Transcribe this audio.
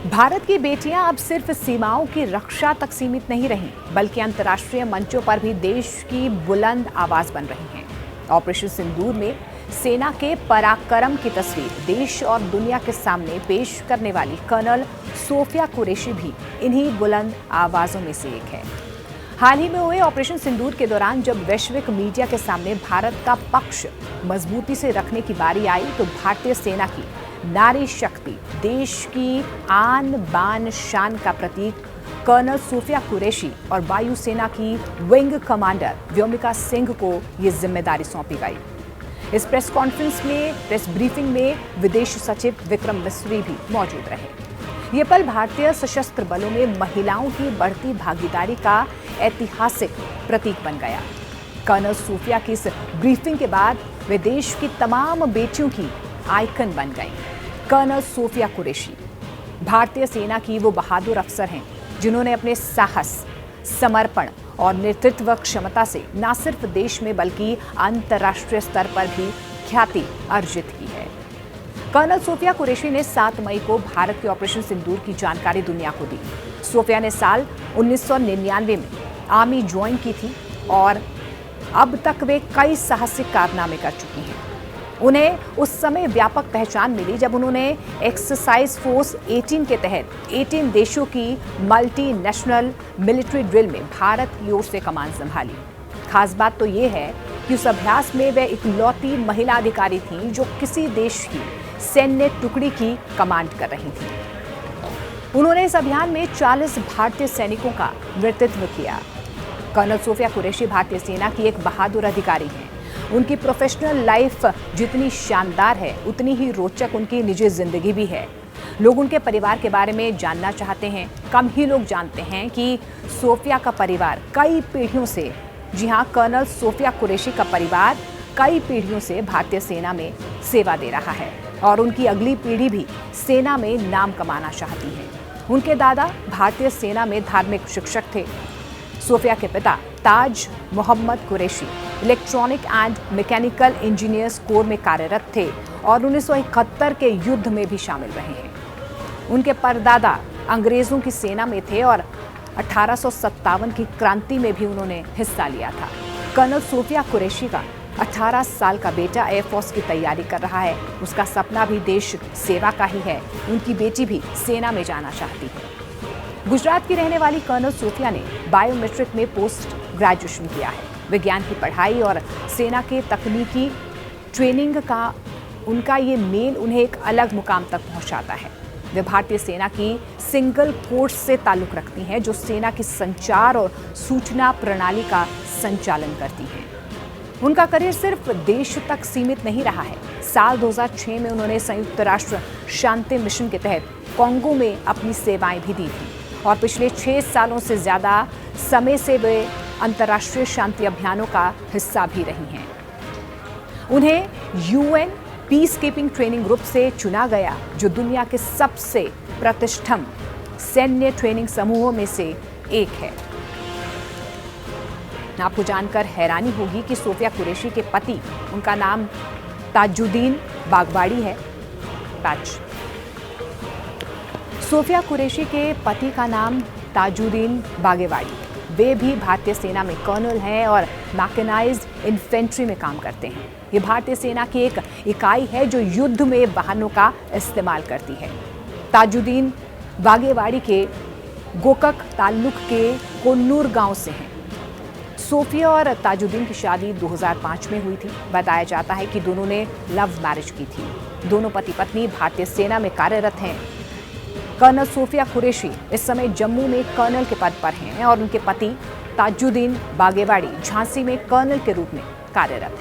भारत की बेटियां अब सिर्फ सीमाओं की रक्षा तक सीमित नहीं रहीं, बल्कि अंतर्राष्ट्रीय मंचों पर भी देश की बुलंद आवाज बन रही हैं। ऑपरेशन सिंदूर में सेना के पराक्रम की तस्वीर देश और दुनिया के सामने पेश करने वाली कर्नल सोफिया कुरैशी भी इन्हीं बुलंद आवाजों में से एक है। हाल ही में हुए ऑपरेशन सिंदूर के दौरान जब वैश्विक मीडिया के सामने भारत का पक्ष मजबूती से रखने की बारी आई, तो भारतीय सेना की नारी शक्ति, देश की आन बान शान का प्रतीक कर्नल सोफिया कुरैशी और वायुसेना की विंग कमांडर व्योमिका सिंह को ये जिम्मेदारी सौंपी गई। इस प्रेस ब्रीफिंग में विदेश सचिव विक्रम मिस्री भी मौजूद रहे। ये पल भारतीय सशस्त्र बलों में महिलाओं की बढ़ती भागीदारी का ऐतिहासिक प्रतीक बन गया। कर्नल सोफिया की इस ब्रीफिंग के बाद वे देश की तमाम बेटियों की आइकन बन गई। कर्नल सोफिया कुरैशी भारतीय सेना की वो बहादुर अफसर हैं जिन्होंने अपने साहस, समर्पण और नेतृत्व क्षमता से न सिर्फ देश में बल्कि अंतर्राष्ट्रीय स्तर पर भी ख्याति अर्जित की है। कर्नल सोफिया कुरैशी ने 7 मई को भारत के ऑपरेशन सिंदूर की जानकारी दुनिया को दी। सोफिया ने साल 1999 में आर्मी ज्वाइन की थी और अब तक वे कई साहसिक कारनामे कर चुकी हैं। उन्हें उस समय व्यापक पहचान मिली जब उन्होंने एक्सरसाइज फोर्स 18 के तहत 18 देशों की मल्टीनेशनल मिलिट्री ड्रिल में भारत की ओर से कमान संभाली। खास बात तो ये है कि उस अभ्यास में वे इकलौती महिला अधिकारी थीं जो किसी देश की सैन्य टुकड़ी की कमांड कर रही थीं। उन्होंने इस अभियान में 40 भारतीय सैनिकों का नेतृत्व किया। कर्नल सोफिया कुरैशी भारतीय सेना की एक बहादुर अधिकारी हैं। उनकी प्रोफेशनल लाइफ जितनी शानदार है, उतनी ही रोचक उनकी निजी जिंदगी भी है। लोग उनके परिवार के बारे में जानना चाहते हैं। कम ही लोग जानते हैं कि सोफिया का परिवार कई पीढ़ियों से, जी हाँ, कर्नल सोफिया कुरैशी का परिवार कई पीढ़ियों से भारतीय सेना में सेवा दे रहा है और उनकी अगली पीढ़ी भी सेना में नाम कमाना चाहती है। उनके दादा भारतीय सेना में धार्मिक शिक्षक थे। सोफिया के पिता Taj Mohammad Qureshi electronic and mechanical engineers corps में कार्यरत थे और 1971 के युद्ध में भी शामिल रहे हैं। उनके परदादा अंग्रेजों की सेना में थे और 1857 की क्रांति में भी उन्होंने हिस्सा लिया था। कर्नल सोफिया कुरैशी का 18 साल का बेटा एयरफोर्स की तैयारी कर रहा है। उसका सपना भी देश सेवा का ही है। उनकी बेटी भी सेना में जाना चाहती है। गुजरात की रहने वाली कर्नल सोफिया ने बायोमेट्रिक में पोस्ट ग्रेजुएशन किया है। विज्ञान की पढ़ाई और सेना के तकनीकी ट्रेनिंग का उनका ये मेल उन्हें एक अलग मुकाम तक पहुंचाता है। वे भारतीय सेना की सिंगल कोर्स से ताल्लुक़ रखती हैं जो सेना की संचार और सूचना प्रणाली का संचालन करती हैं। उनका करियर सिर्फ देश तक सीमित नहीं रहा है। साल 2006 में उन्होंने संयुक्त राष्ट्र शांति मिशन के तहत कांगो में अपनी सेवाएं भी दी थी और पिछले 6 सालों से ज़्यादा समय से वे अंतर्राष्ट्रीय शांति अभियानों का हिस्सा भी रही हैं। उन्हें UN peace keeping training group से चुना गया, जो दुनिया के सबसे प्रतिष्ठित सैन्य ट्रेनिंग समूहों में से एक है। आपको जानकर हैरानी होगी कि सोफिया कुरैशी के पति, उनका नाम ताजुद्दीन बागवाड़ी है। सोफिया कुरैशी के पति का नाम ताजुद्दीन बागेवाड़ी। वे भी भारतीय सेना में कर्नल हैं और मैकेनाइज्ड इन्फेंट्री में काम करते हैं। ये भारतीय सेना की एक इकाई है जो युद्ध में वाहनों का इस्तेमाल करती है। ताजुद्दीन बागेवाड़ी के गोकक ताल्लुक के कोन्नूर गांव से हैं। सोफिया और ताजुद्दीन की शादी 2005 में हुई थी। बताया जाता है कि दोनों ने लव मैरिज की थी। दोनों पति पत्नी भारतीय सेना में कार्यरत हैं। कर्नल सोफिया कुरैशी इस समय जम्मू में कर्नल के पद पर हैं और उनके पति ताजुद्दीन बागेवाड़ी झांसी में कर्नल के रूप में कार्यरत हैं।